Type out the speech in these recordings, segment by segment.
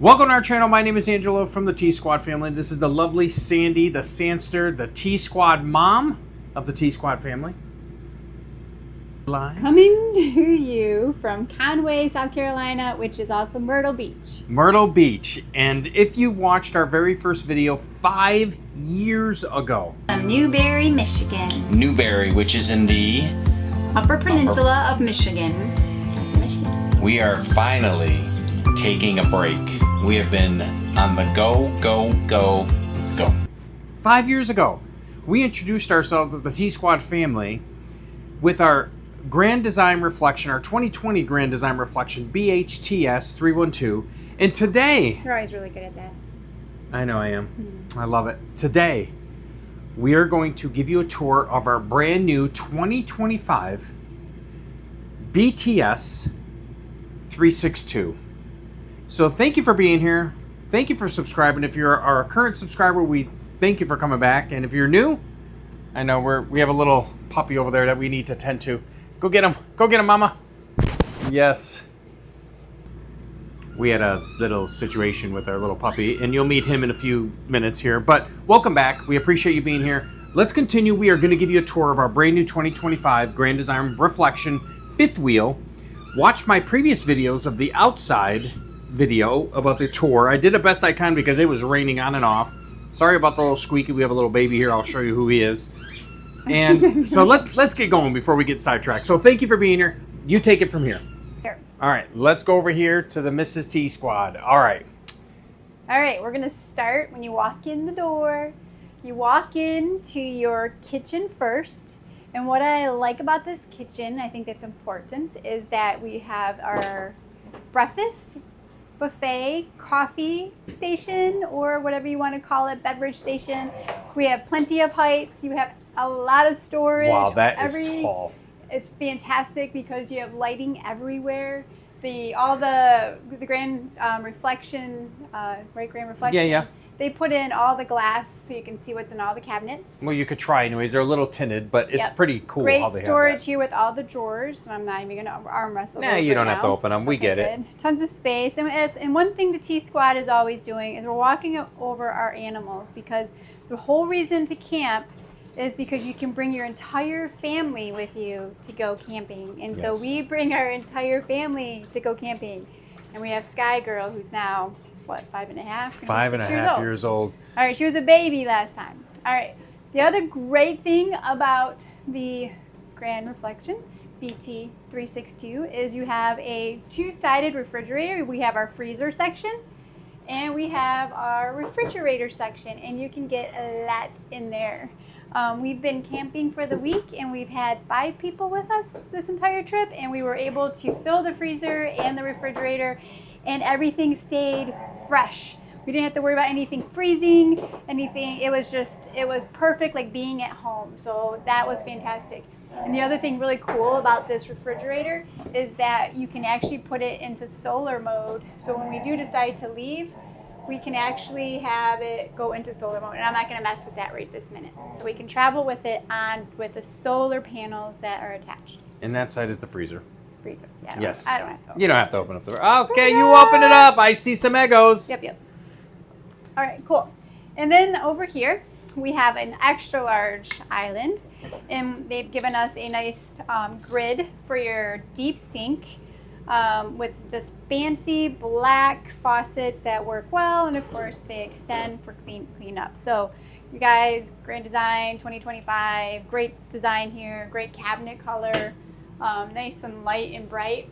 Welcome to our channel. My name is Angelo from the T-Squad family. This is the lovely Sandy, the Sandster, the T-Squad mom of the T-Squad family. Live. Coming to you from Conway, South Carolina, which is also Myrtle Beach. Myrtle Beach. And if you watched our very first video 5 years ago. From Newberry, Michigan. Newberry, which is in the Upper Peninsula of Michigan. We are finally taking a break. We have been on the go. 5 years ago, we introduced ourselves as the T-Squad family with our Grand Design Reflection, our 2020 Grand Design Reflection BHTS 312. And today... You're always really good at that. I know I am. I love it. Today, we are going to give you a tour of our brand new 2025 BTS 362. So thank you for being here. Thank you for subscribing. If you're our current subscriber, we thank you for coming back. And if you're new, I know we have a little puppy over there that we need to tend to. Go get him. Go get him, mama. Yes. We had a little situation with our little puppy, and you'll meet him in a few minutes here. But welcome back. We appreciate you being here. Let's continue. We are going to give you a tour of our brand new 2025 Grand Design Reflection fifth wheel. Watch my previous videos of the outside video about the tour. I did the best I can because it was raining on and off. Sorry about the little squeaky. We have a little baby here. I'll show you who he is. And so let's get going before we get sidetracked. So thank you for being here. You take it from here. Sure. All right, let's go over here to the Mrs. T Squad. All right, we're going to start when you walk in the door. You walk into your kitchen first. And what I like about this kitchen, I think that's important, is that we have our breakfast, buffet, coffee station, or whatever you want to call it, beverage station. We have plenty of height. You have a lot of storage. Wow, that is tall. It's fantastic because you have lighting everywhere. All the grand reflection, right? Grand reflection. Yeah. They put in all the glass so you can see what's in all the cabinets. Well, you could try anyways. They're a little tinted, but it's pretty cool Great how they have storage that. here with all the drawers. So I'm not even going to arm wrestle Nah, those you right don't now. have to open them. We get it. Good. Tons of space. And one thing the T-Squad is always doing is we're walking over our animals, because the whole reason to camp is because you can bring your entire family with you to go camping. And so we bring our entire family to go camping. And we have Sky Girl, who's now, what, 5.5? 5.5 years old. All right, she was a baby last time. All right, the other great thing about the Grand Reflection BT 362 is you have a two-sided refrigerator. We have our freezer section and we have our refrigerator section, and you can get a lot in there. We've been camping for the week, and we've had 5 people with us this entire trip, and we were able to fill the freezer and the refrigerator, and everything stayed fresh. We didn't have to worry about anything freezing, anything. It was perfect, like being at home. So that was fantastic. And the other thing really cool about this refrigerator is that you can actually put it into solar mode. So when we do decide to leave, we can actually have it go into solar mode. And I'm not going to mess with that right this minute. So we can travel with it with the solar panels that are attached. And that side is the freezer. Freezer. Yeah, Yes. I don't have to open. You don't have to open up the door. Okay, you open it up. I see some Eggos. Yep. All right, cool. And then over here, we have an extra large island. And they've given us a nice grid for your deep sink with this fancy black faucets that work well. And of course, they extend for clean up. So you guys, Grand Design 2025, great design here, great cabinet color. Nice and light and bright.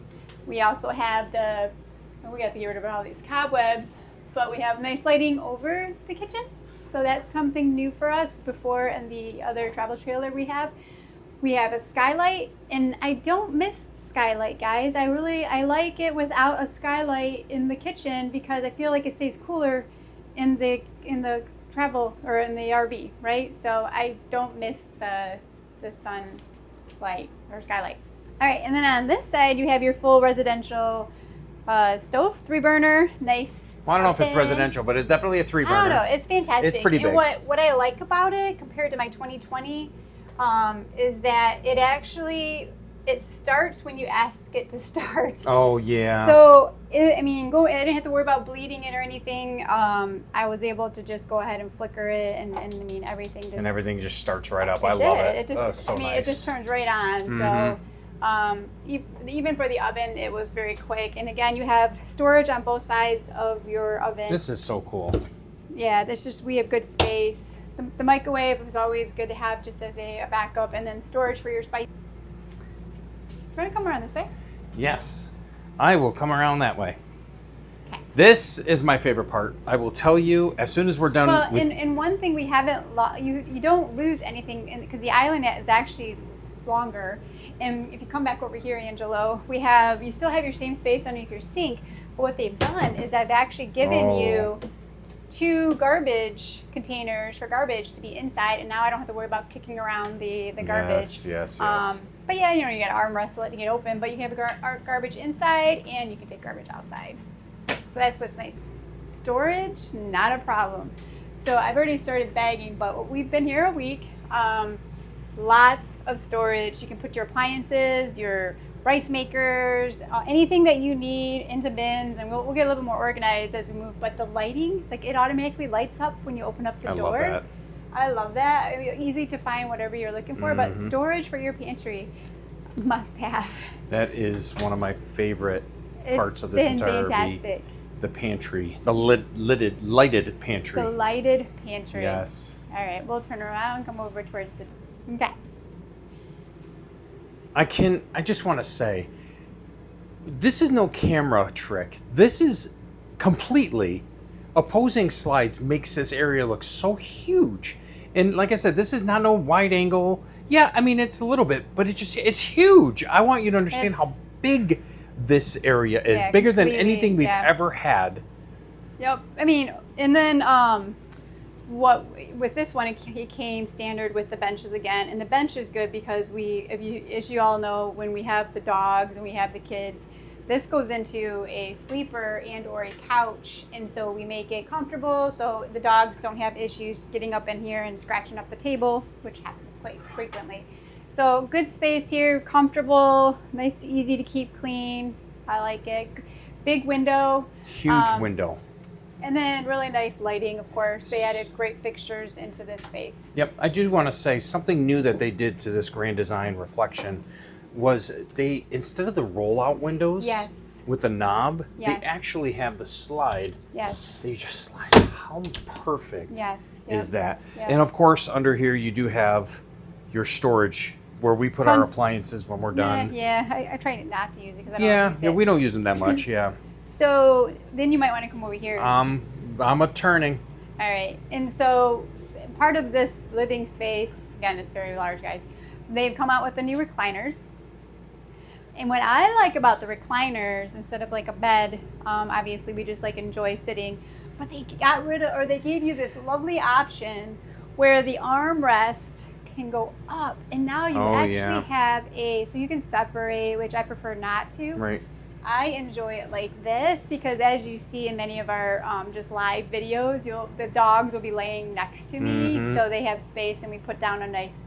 We also have we got to get rid of all these cobwebs, but we have nice lighting over the kitchen. So that's something new for us. Before, in the other travel trailer we have a skylight, and I don't miss the skylight, guys. I like it without a skylight in the kitchen because I feel like it stays cooler in the travel or in the RV, right? So I don't miss the sun light or skylight. All right, and then on this side, you have your full residential stove, 3-burner, nice. Well, I don't know if it's residential, but it's definitely a 3-burner. I don't know, it's fantastic. It's pretty big. And what I like about it compared to my 2020 is that it actually it starts when you ask it to start. Oh yeah. So I didn't have to worry about bleeding it or anything. I was able to just go ahead and flicker it, and I mean everything just. And everything just starts right up. I did. love it. It just, oh, so nice. It just turns right on. Mm-hmm. So even for the oven, it was very quick. And again, you have storage on both sides of your oven. This is so cool. Yeah, we have good space. The microwave is always good to have just as a backup, and then storage for your spice. You want to come around this way? Yes, I will come around that way. Okay. This is my favorite part. I will tell you as soon as we're done. Well, and one thing we haven't, you don't lose anything because the island is actually longer. And if you come back over here, Angelo, you still have your same space underneath your sink. But what they've done is I've actually given you 2 garbage containers for garbage to be inside, and now I don't have to worry about kicking around the garbage. Yes. But yeah, you got to arm wrestle it to get open, but you can have garbage inside and you can take garbage outside. So that's what's nice. Storage, not a problem. So I've already started bagging, but we've been here a week. Lots of storage. You can put your appliances, your rice makers, anything that you need into bins, and we'll get a little more organized as we move. But the lighting, like it automatically lights up when you open up the door. I love that. I love that. I mean, easy to find whatever you're looking for, but storage for your pantry, must have. That is one of my favorite parts of this entire fantastic. RV. The pantry, the lighted pantry. The lighted pantry. Yes. All right, we'll turn around and come over towards the. Okay. I just want to say, this is no camera trick. This is completely opposing slides makes this area look so huge. And like I said, this is not no wide angle. Yeah, I mean, it's a little bit, but it's huge. I want you to understand how big this area is. Bigger than anything we've ever had. Yep. I mean, and then with this one, it came standard with the benches again. And the bench is good because as you all know, when we have the dogs and we have the kids, this goes into a sleeper and or a couch, and so we make it comfortable so the dogs don't have issues getting up in here and scratching up the table, which happens quite frequently. So good space here, comfortable, nice, easy to keep clean. I like it. Big window. Huge window. And then really nice lighting, of course. They added great fixtures into this space. Yep, I do want to say something new that they did to this Grand Design reflection was they, instead of the rollout windows with the knob, they actually have the slide. Yes. They just slide. How perfect is that? Yep. And of course, under here you do have your storage where we put our appliances when we're done. Yeah, I try not to use it because I don't use it. Yeah, we don't use them that much, So then you might want to come over here. I'm a turning. All right, and so part of this living space, again, it's very large, guys. They've come out with the new recliners. And what I like about the recliners, instead of like a bed, obviously we just like enjoy sitting, but they they gave you this lovely option where the armrest can go up, and now you have so you can separate, which I prefer not to. Right. I enjoy it like this because, as you see in many of our just live videos, the dogs will be laying next to me, so they have space, and we put down a nice,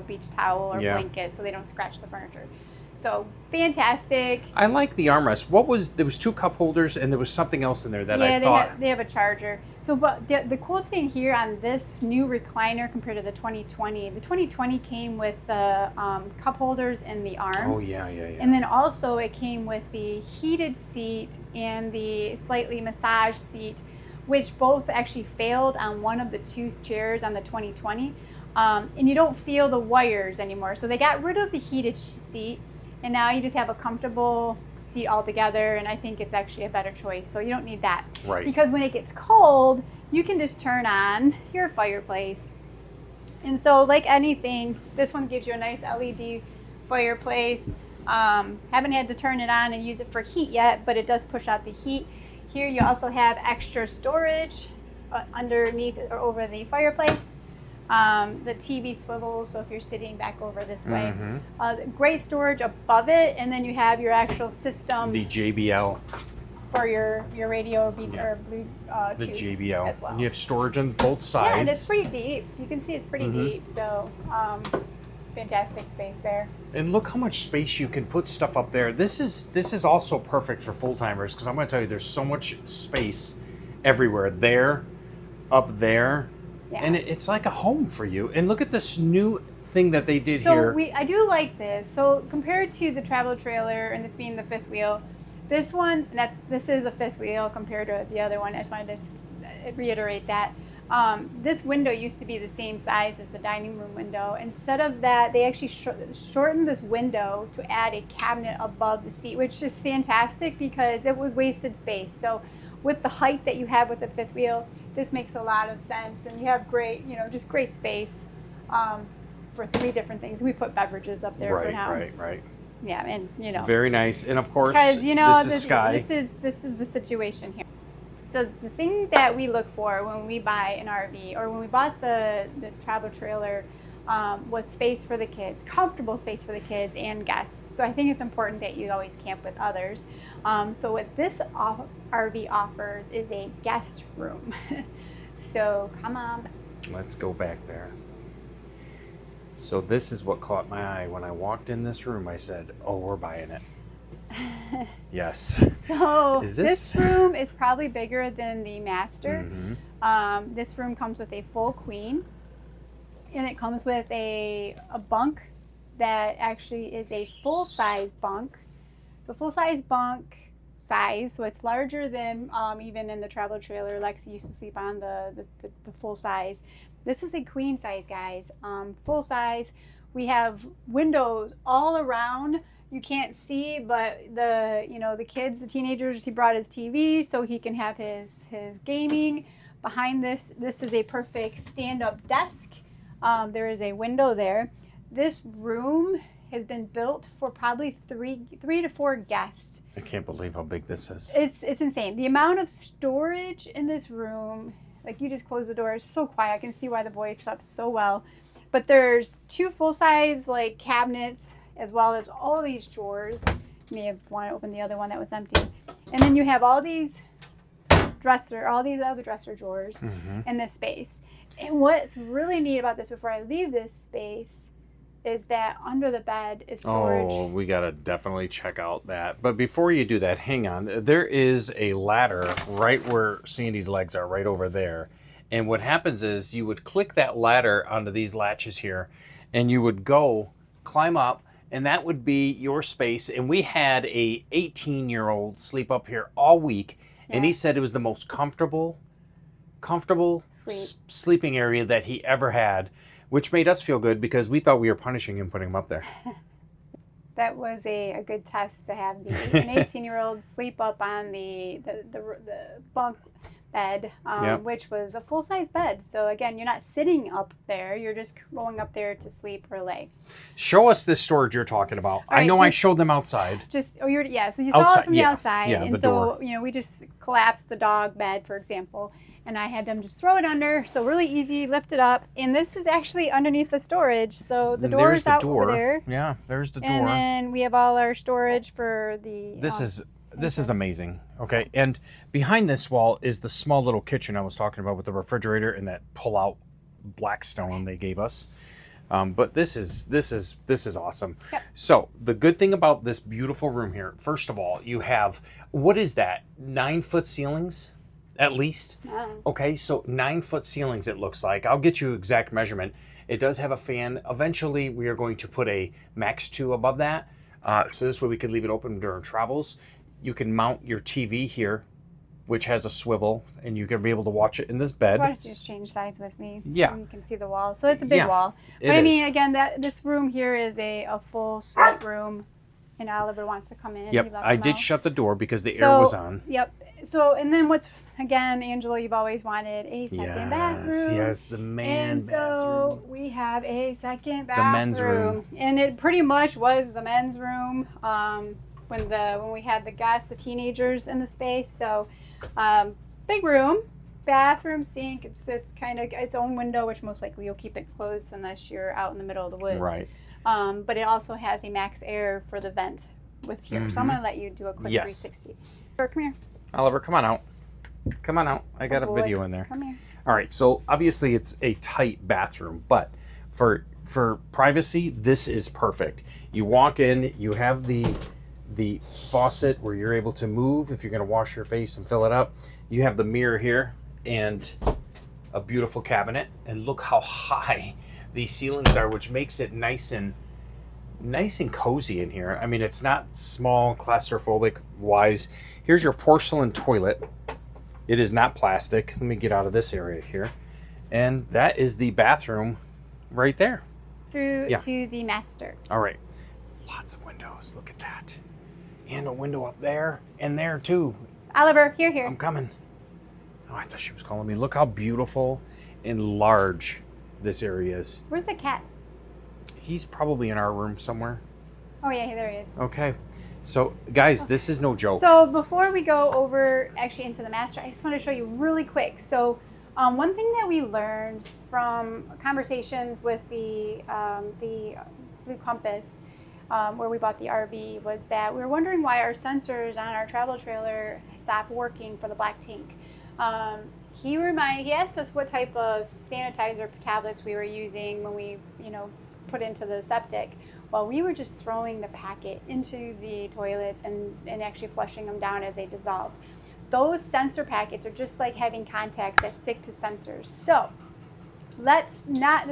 beach towel or blanket so they don't scratch the furniture. So fantastic. I like the armrest. There was 2 cup holders and there was something else in there that I thought. They have a charger. So, but the cool thing here on this new recliner compared to the 2020 came with the cup holders and the arms. Oh yeah. And then also it came with the heated seat and the slightly massaged seat, which both actually failed on one of the 2 chairs on the 2020. And you don't feel the wires anymore. So they got rid of the heated seat. And now you just have a comfortable seat altogether, and I think it's actually a better choice. So you don't need that. Right. Because when it gets cold, you can just turn on your fireplace. And so like anything, this one gives you a nice LED fireplace. Haven't had to turn it on and use it for heat yet, but it does push out the heat. Here you also have extra storage underneath or over the fireplace. The TV swivels, so if you're sitting back over this way. Great storage above it, and then you have your actual system. The JBL. For your radio or Bluetooth the JBL. as well. And you have storage on both sides. Yeah, and it's pretty deep. You can see it's pretty deep. So fantastic space there. And look how much space you can put stuff up there. This is also perfect for full-timers, because I'm going to tell you, there's so much space everywhere. There, up there, and it's like a home for you. And look at this new thing that they did here. I do like this. So compared to the travel trailer, and this being the fifth wheel, this one, this is a fifth wheel compared to the other one. I just wanted to reiterate that. This window used to be the same size as the dining room window. Instead of that, they actually shortened this window to add a cabinet above the seat, which is fantastic because it was wasted space. So with the height that you have with the fifth wheel, this makes a lot of sense, and you have great, just great space for 3 different things. We put beverages up there for now. Right. Yeah, and very nice, and of course, because this is Sky. This is the situation here. So the thing that we look for when we buy an RV, or when we bought the travel trailer, was space for the kids, comfortable space for the kids and guests. So I think it's important that you always camp with others. So what this RV offers is a guest room. So come on. Let's go back there. So this is what caught my eye. When I walked in this room, I said, oh, we're buying it. Yes. So this room is probably bigger than the master. Mm-hmm. This room comes with a full queen, and it comes with a bunk that actually is a full-size bunk. So full-size bunk size, so it's larger than even in the travel trailer Lexi used to sleep on, the full size. This is a queen size, guys. Full size. We have windows all around. You can't see, but the kids, the teenagers, he brought his TV so he can have his gaming. Behind this is a perfect stand-up desk. There is a window there. This room has been built for probably three to four guests. I can't believe how big this is. It's insane. The amount of storage in this room, like you just close the door, it's so quiet. I can see why the boys slept so well. But there's 2 full-size like cabinets, as well as all these drawers. You may have wanted to open the other one that was empty. And then you have all these other dresser drawers in this space. And what's really neat about this, before I leave this space, is that under the bed is storage. Oh, we gotta definitely check out that. But before you do that, hang on. There is a ladder right where Sandy's legs are, right over there. And what happens is you would click that ladder onto these latches here, and you would go climb up, and that would be your space. And we had a 18-year-old sleep up here all week, and he said it was the most comfortable sleeping area that he ever had, which made us feel good because we thought we were punishing him putting him up there. That was a good test to have an 18-year-old sleep up on the bunk bed, which was a full-size bed. So again, you're not sitting up there, you're just rolling up there to sleep or lay. Show us this storage you're talking about. I know I showed them outside. So you saw outside, it from the outside, and so door. We just collapsed the dog bed, for example, and I had them just throw it under, so really easy, lift it up, and this is actually underneath the storage, so the door is out over there. Yeah, there's the door. And then we have all our storage for the This is amazing. Okay, and behind this wall is the small little kitchen I was talking about with the refrigerator and that pull-out black stone they gave us. But this is awesome. Yep. So the good thing about this beautiful room here, first of all, you have, what is that? 9-foot ceilings, at least. Yeah. Okay, so 9-foot ceilings it looks like. I'll get you exact measurement. It does have a fan. Eventually, we are going to put a Max 2 above that, so this way we could leave it open during travels. You can mount your TV here, which has a swivel, and you can be able to watch it in this bed. Why don't you just change sides with me? Yeah. So you can see the wall. So it's a big wall. But I mean, again, this room here is a full suite room, and Oliver wants to come in. Yep, I did shut the door because the air was on. Yep. So, and then again, Angela, you've always wanted a second bathroom. Yes, the man bathroom. So we have a second bathroom. The men's room. And it pretty much was the men's room. When we had the guests, the teenagers in the space. So big room, bathroom, sink. It's kind of its own window, which most likely you'll keep it closed unless you're out in the middle of the woods. Right. But it also has a max air for the vent with here. So I'm going to let you do a quick 360. Come here. Oliver, come on out. Come on out. I got a video in there. Come here. All right, so obviously it's a tight bathroom, but for for privacy, this is perfect. You walk in, you have the faucet where you're able to move if you're going to wash your face and fill it up. You have the mirror here and a beautiful cabinet, and look how high these ceilings are, which makes it nice and cozy in here. I mean, it's not small, claustrophobic wise. Here's your porcelain toilet. It is not plastic. Let me get out of this area here. And that is the bathroom right there. Through to the master. All right. Lots of windows. Look at that. And a window up there and there too. Oliver, here. I'm coming. Oh, I thought she was calling me. Look how beautiful and large this area is. Where's the cat? He's probably in our room somewhere. Oh yeah, there he is. Okay. So guys, this is no joke. So before we go over actually into the master, I just want to show you really quick. So one thing that we learned from conversations with the Blue Compass, where we bought the RV, was that we were wondering why our sensors on our travel trailer stopped working for the black tank. He asked us what type of sanitizer tablets we were using when we, put into the septic. Well, we were just throwing the packet into the toilets and actually flushing them down as they dissolved. Those sensor packets are just like having contacts that stick to sensors. So let's not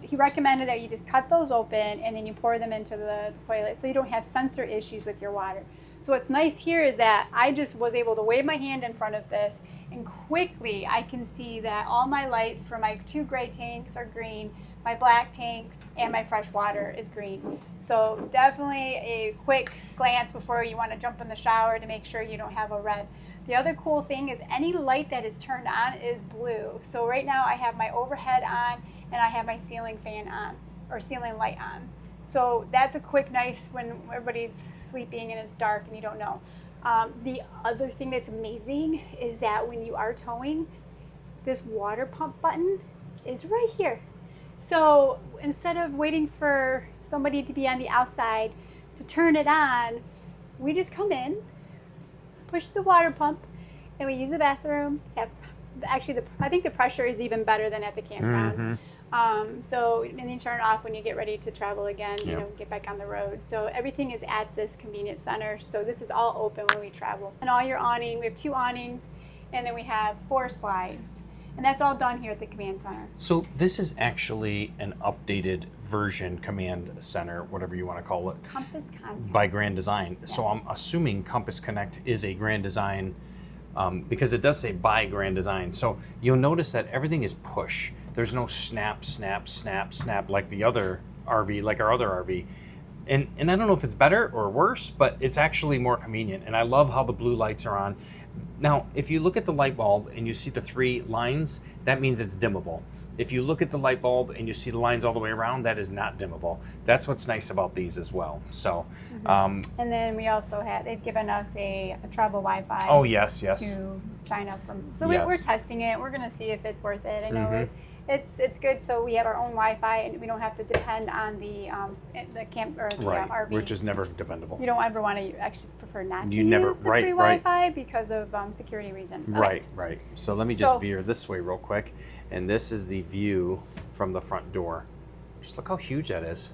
he recommended that you just cut those open and then you pour them into the toilet so you don't have sensor issues with your water. So what's nice here is that I just was able to wave my hand in front of this, and quickly I can see that all my lights for my 2 gray tanks are green, my black tank and my fresh water is green. So definitely a quick glance before you want to jump in the shower to make sure you don't have a red. The other cool thing is any light that is turned on is blue. So right now I have my overhead on and I have my ceiling fan on, or ceiling light on. So that's a quick nice when everybody's sleeping and it's dark and you don't know. The other thing that's amazing is that when you are towing, this water pump button is right here. So instead of waiting for somebody to be on the outside to turn it on, we just come in, push the water pump, and we use the bathroom. Actually, I think the pressure is even better than at the campgrounds. And then you turn it off when you get ready to travel again, get back on the road. So everything is at this convenience center. So this is all open when we travel. And all your awning, we have 2 awnings, and then we have 4 slides. And that's all done here at the command center. So this is actually an updated version command center, whatever you want to call it. Compass Connect. By Grand Design. Yeah. So I'm assuming Compass Connect is a Grand Design, because it does say by Grand Design. So you'll notice that everything is push. There's no snap, snap, snap, snap like the other RV, like our other RV. And I don't know if it's better or worse, but it's actually more convenient. And I love how the blue lights are on. Now, if you look at the light bulb and you see the 3 lines, that means it's dimmable. If you look at the light bulb and you see the lines all the way around, that is not dimmable. That's what's nice about these as well. So, and then we also they've given us a travel Wi-Fi. Oh, yes. To sign up from. So Yes. we're testing it. We're going to see if it's worth it. I know it's good. So we have our own Wi-Fi and we don't have to depend on the camp or the RV. Which is never dependable. You don't ever want to actually prefer not to You never- use the right, free right. Wi-Fi because of security reasons. Right. So let me just veer this way real quick. And this is the view from the front door. Just look how huge that is.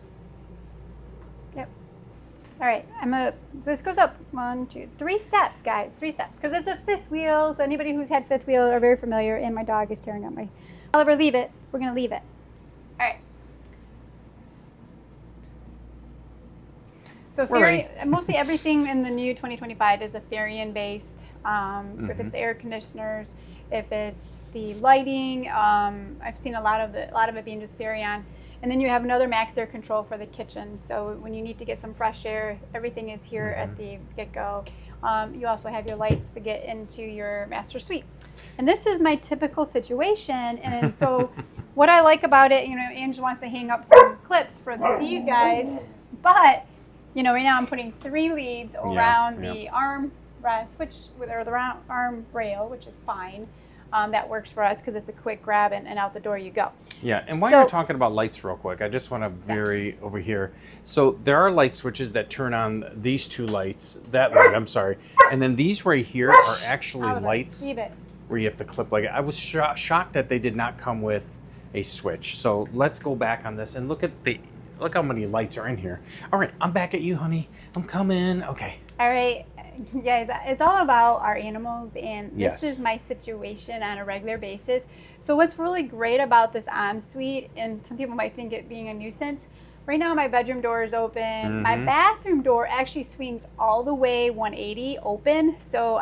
Yep. All right, this goes up 1, 2, 3 steps, guys. 3 steps, because it's a 5th wheel. So anybody who's had 5th wheel are very familiar. And my dog is tearing up my. Oliver, leave it. We're gonna leave it. All right. So mostly everything in the new 2025 is a Farian based. If it's the air conditioners, if it's the lighting, I've seen a lot of it being just Farian. And then you have another max air control for the kitchen. So when you need to get some fresh air, everything is here at the get-go. You also have your lights to get into your master suite. And this is my typical situation. And so what I like about it, Angela wants to hang up some clips for these guys, but right now I'm putting 3 leads around the arm rest, or the arm rail, which is fine. That works for us because it's a quick grab and out the door you go. Yeah, and while you're talking about lights real quick, I just want to vary over here. So there are light switches that turn on these 2 lights, that light, I'm sorry. And then these right here are actually lights where you have to clip like it. I was shocked that they did not come with a switch. So let's go back on this and look how many lights are in here. All right, I'm back at you, honey. I'm coming. Okay. All right, you guys, it's all about our animals, and Yes. this is my situation on a regular basis. So what's really great about this ensuite, and some people might think it being a nuisance, right now my bedroom door is open. My bathroom door actually swings all the way 180 open. So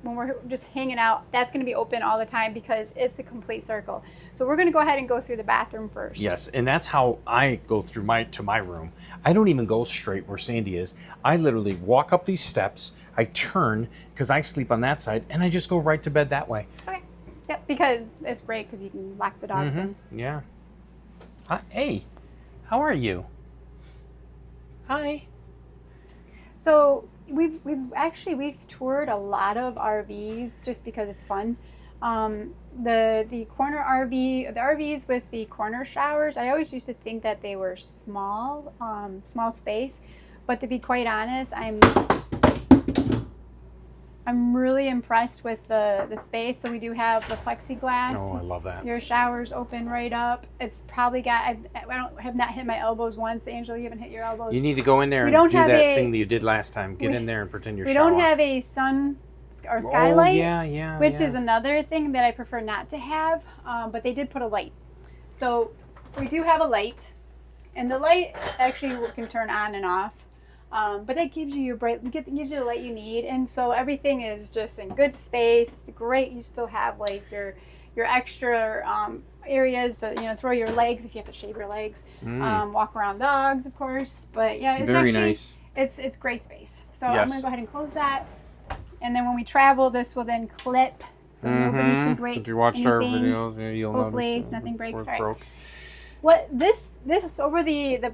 when we're just hanging out, that's going to be open all the time because it's a complete circle. So we're going to go ahead and go through the bathroom first. Yes, and that's how I go through to my room. I don't even go straight where Sandy is. I literally walk up these steps, I turn, because I sleep on that side, and I just go right to bed that way. Okay. Yep, because it's great because you can lock the dogs in. Yeah. Hey, how are you? Hi. So we've toured a lot of RVs just because it's fun. The corner RV, the RVs with the corner showers, I always used to think that they were small space, but to be quite honest, I'm really impressed with the space. So we do have the plexiglass. Oh, I love that. Your showers open right up. It's probably got, I have not hit my elbows once. Angela, you haven't hit your elbows. You need to go in there and do that thing that you did last time. Get in there and pretend you're showering. We don't have a sun or skylight, which is yeah. another thing that I prefer not to have, but they did put a light. So we do have a light, and the light actually can turn on and off. But that gives you gives you the light you need, and so everything is just in good space. Great, you still have like your extra areas, so throw your legs if you have to shave your legs. Walk around dogs, of course. But yeah, it's very actually nice. It's great space. So Yes. I'm gonna go ahead and close that, and then when we travel, this will then clip, so nobody can break. If you watched anything. our videos, you'll Hopefully notice nothing breaks. where it Sorry. broke. What this over the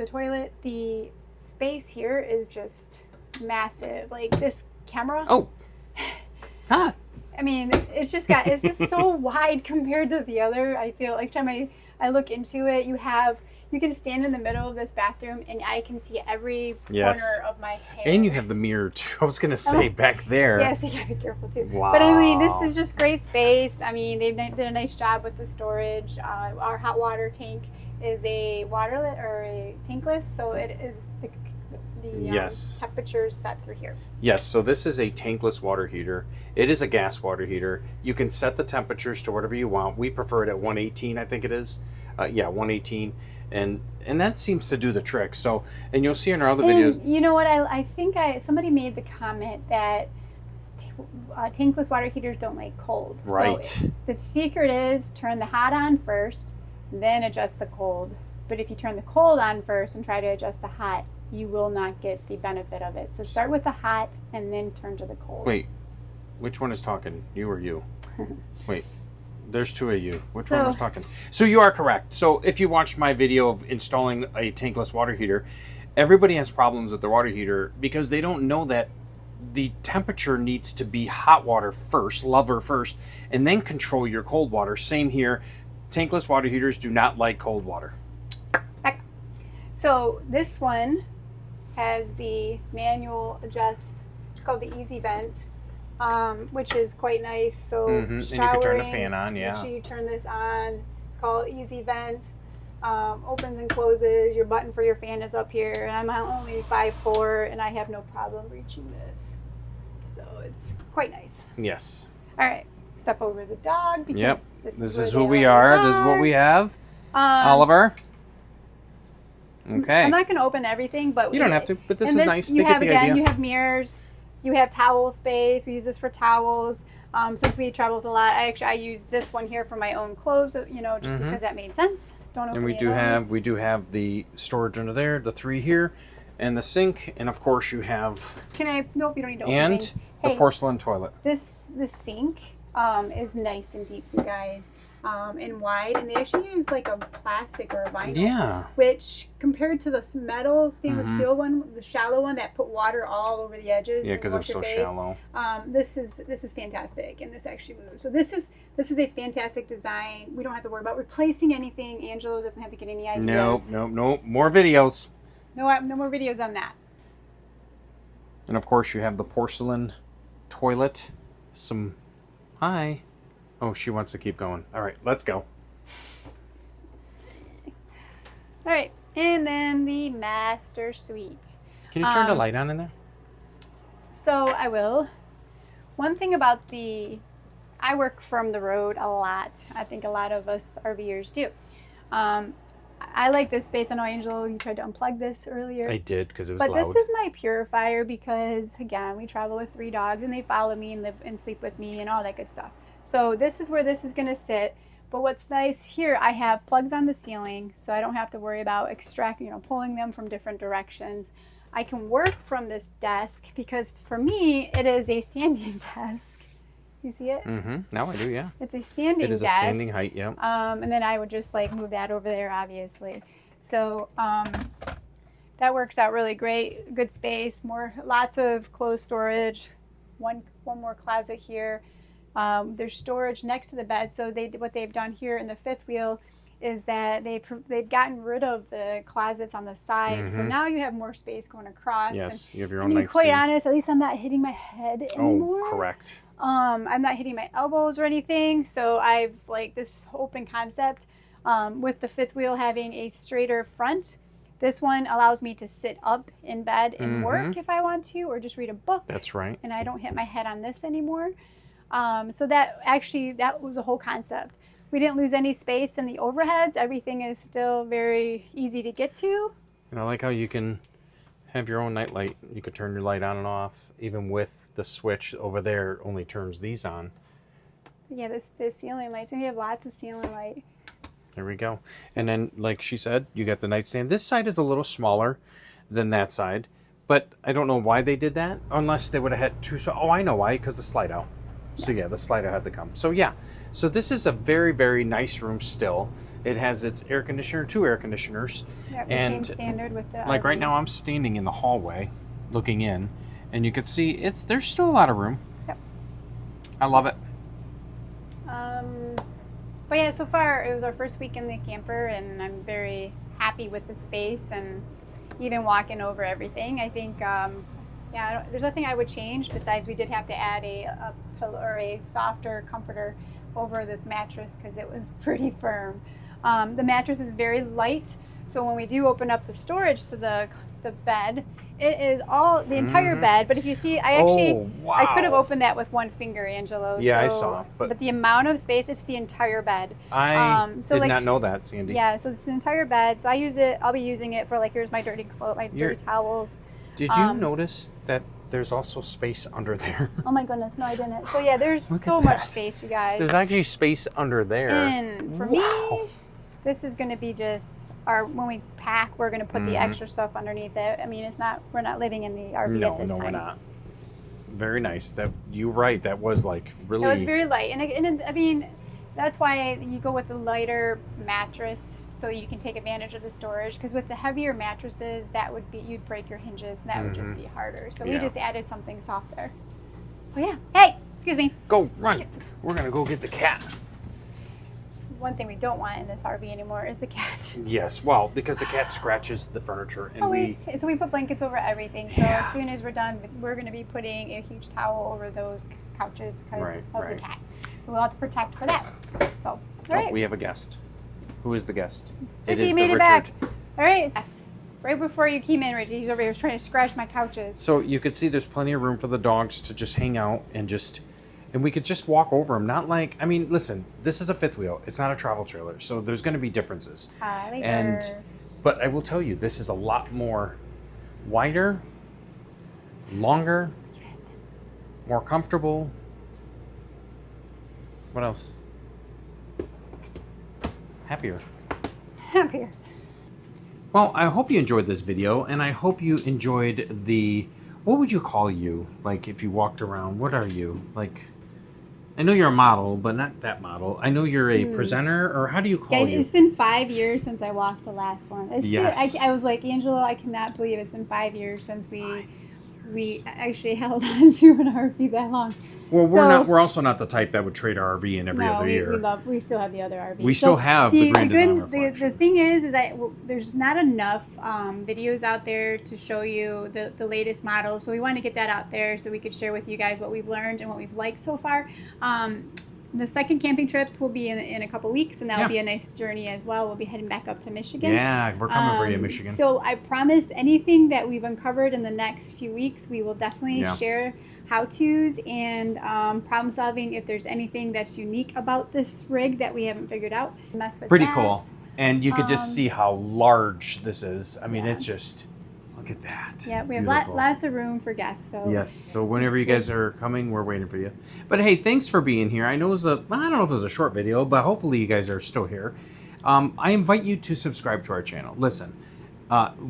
toilet, the space here is just massive. Like this camera. Oh. Ah. I mean, it's just so wide compared to the other. I feel like every time I look into it, you can stand in the middle of this bathroom and I can see every corner of my hair. And you have the mirror too. I was gonna say back there. Yes, you gotta be careful too. Wow. But I mean, this is just great space. I mean, they did a nice job with the storage. Our hot water tank is a tankless, so it is the temperature is set through here. Yes, so this is a tankless water heater. It is a gas water heater. You can set the temperatures to whatever you want. We prefer it at 118, I think it is. 118. And that seems to do the trick. So, and you'll see in our other videos. You know what? I think somebody made the comment that tankless water heaters don't like cold. Right. So the secret is turn the hot on first, then adjust the cold. But if you turn the cold on first and try to adjust the hot, you will not get the benefit of it. So start with the hot and then turn to the cold. Wait, which one is talking? You or you? Wait, there's two of you. Which one was talking? So you are correct. So if you watched my video of installing a tankless water heater, everybody has problems with their water heater because they don't know that the temperature needs to be hot water first, lover first, and then control your cold water. Same here. Tankless water heaters do not like cold water. So this one has the manual adjust. It's called the Easy Vent, which is quite nice. So and you can turn the fan on, make sure you turn this on. It's called Easy Vent. Opens and closes. Your button for your fan is up here. And I'm only 5'4", and I have no problem reaching this. So it's quite nice. Yes. All right. Step over the dog because this is who we are. This is what we have. Oliver. Okay. I'm not going to open everything, but you don't have to. But this is nice. You have you have mirrors. You have towel space. We use this for towels. Since we traveled a lot, I use this one here for my own clothes. Just because that made sense. Don't open. And we do have the storage under there, the 3 here, and the sink, and of course you have. Nope, you don't need to open and things. the porcelain toilet. This sink is nice and deep, you guys. And wide, and they actually use like a plastic or a vinyl. Yeah. Which compared to the metal stainless steel one, the shallow one that put water all over the edges. Yeah, because it's so shallow. This is fantastic, and this actually moves. So this is a fantastic design. We don't have to worry about replacing anything. Angela doesn't have to get any ideas. Nope. More videos. No more videos on that. And of course you have the porcelain toilet. Hi. Oh, she wants to keep going. All right, let's go. All right, and then the master suite. Can you turn the light on in there? So I will. One thing about I work from the road a lot. I think a lot of us RVers do. I like this space. I know, Angel, you tried to unplug this earlier. I did because it was loud. But this is my purifier because, again, we travel with 3 dogs and they follow me and live and sleep with me and all that good stuff. So this is where this is going to sit. But what's nice here, I have plugs on the ceiling, so I don't have to worry about pulling them from different directions. I can work from this desk because for me, it is a standing desk. You see it? Mm-hmm. Now I do, yeah. It's a standing desk. It is a standing height, yeah. And then I would just like move that over there, obviously. So that works out really great. Good space, lots of clothes storage. One more closet here. There's storage next to the bed. So what they've done here in the fifth wheel is that they've gotten rid of the closets on the side. Mm-hmm. So now you have more space going across. Yes, and, you have your own nightstand. To be quite honest, at least I'm not hitting my head anymore. Oh, correct. I'm not hitting my elbows or anything. So I've like this open concept with the fifth wheel having a straighter front. This one allows me to sit up in bed and work if I want to, or just read a book. That's right. And I don't hit my head on this anymore. So that was a whole concept. We didn't lose any space in the overheads. Everything is still very easy to get to. And I like how you can have your own night light. You could turn your light on and off, even with the switch over there only turns these on. Yeah, the ceiling lights. And you have lots of ceiling light. There we go. And then, like she said, you got the nightstand. This side is a little smaller than that side, but I don't know why they did that, unless they would have had two. Oh, I know why, because the slide out. So yeah, the slider had to come. So yeah, so this is a very, very nice room still. It has its air conditioner, 2 air conditioners. Yeah, and standard with the like RV. right now I'm standing in the hallway looking in, and you can see there's still a lot of room. Yep. I love it. But yeah, so far it was our first week in the camper, and I'm very happy with the space and even walking over everything. I think, there's nothing I would change besides we did have to add a pillow or a softer comforter over this mattress because it was pretty firm. The mattress is very light, so when we do open up the storage to the bed, it is all the entire bed. But if you see, I could have opened that with one finger, Angelo. Yeah, I saw. But the amount of space, it's the entire bed. I did not know that, Sandy. Yeah, so it's the entire bed. So I'll be using it for like, here's my dirty clothes, dirty towels. Did you notice that there's also space under there? Oh my goodness, no, I didn't. So yeah, there's so much space, you guys. There's actually space under there. And for me, this is going to be just when we pack, we're going to put the extra stuff underneath it. I mean, we're not living in the RV at this time. No, we're not. Very nice. You're right. That was like really. It was very light, and I mean, that's why you go with the lighter mattress so you can take advantage of the storage. Because with the heavier mattresses, you'd break your hinges, and that would just be harder. So we just added something softer. So yeah. Hey, excuse me. Go run. We're gonna go get the cat. One thing we don't want in this RV anymore is the cat. Yes, well, because the cat scratches the furniture, and so we put blankets over everything. So as soon as we're done, we're going to be putting a huge towel over those couches because of the cat. So we'll have to protect for that. So, all right. We have a guest. Who is the guest? Richie made it back. All right. Yes. Right before you came in, Richie, he's over here trying to scratch my couches. So you could see there's plenty of room for the dogs to just hang out and we could just walk over them. Not like, I mean, listen, this is a fifth wheel. It's not a travel trailer. So there's going to be differences. But I will tell you, this is a lot more wider, longer, more comfortable. What else? Happier. Well, I hope you enjoyed this video, and I hope you enjoyed what would you call you? Like, if you walked around, what are you? Like, I know you're a model, but not that model. I know you're a presenter, or how do you call you? It's been 5 years since I walked the last one. I was like, Angelo, I cannot believe it's been 5 years since we actually held on to an RV that long. Well, we're also not the type that would trade our RV in every other year. We still have the other RV. We still have the granddesignrv. The thing is there's not enough videos out there to show you the latest models. So we want to get that out there so we could share with you guys what we've learned and what we've liked so far. the second camping trip will be in a couple weeks, and that'll Yeah. be a nice journey as well. We'll be heading back up to Michigan. Yeah, we're coming for you, Michigan. So I promise anything that we've uncovered in the next few weeks, we will definitely Yeah. share how-tos and problem solving if there's anything that's unique about this rig that we haven't figured out. Mess with Pretty that. cool. And you could just see how large this is. I mean, yeah. it's just, look at that. Yeah, we have Beautiful. lots of room for guests. So Yes. So whenever you guys are coming, we're waiting for you. But hey, thanks for being here. I know it was I don't know if it was a short video, but hopefully you guys are still here. I invite you to subscribe to our channel. Listen,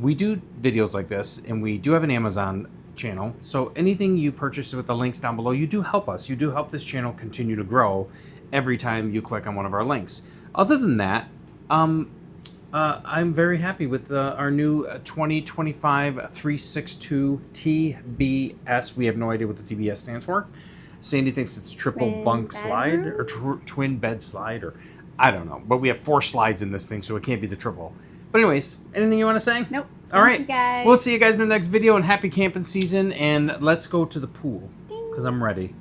we do videos like this, and we do have an Amazon channel. So anything you purchase with the links down below, you do help us. You do help this channel continue to grow every time you click on one of our links. Other than that, I'm very happy with our new 2025 362 TBS. We have no idea what the TBS stands for. Sandy thinks it's triple Twin bunk slide or bedrooms? twin bed slide, or I don't know. But we have 4 slides in this thing, so it can't be the triple. But anyways, anything you want to say? Nope. All right. Thank you guys. We'll see you guys in the next video, and happy camping season. And let's go to the pool because I'm ready.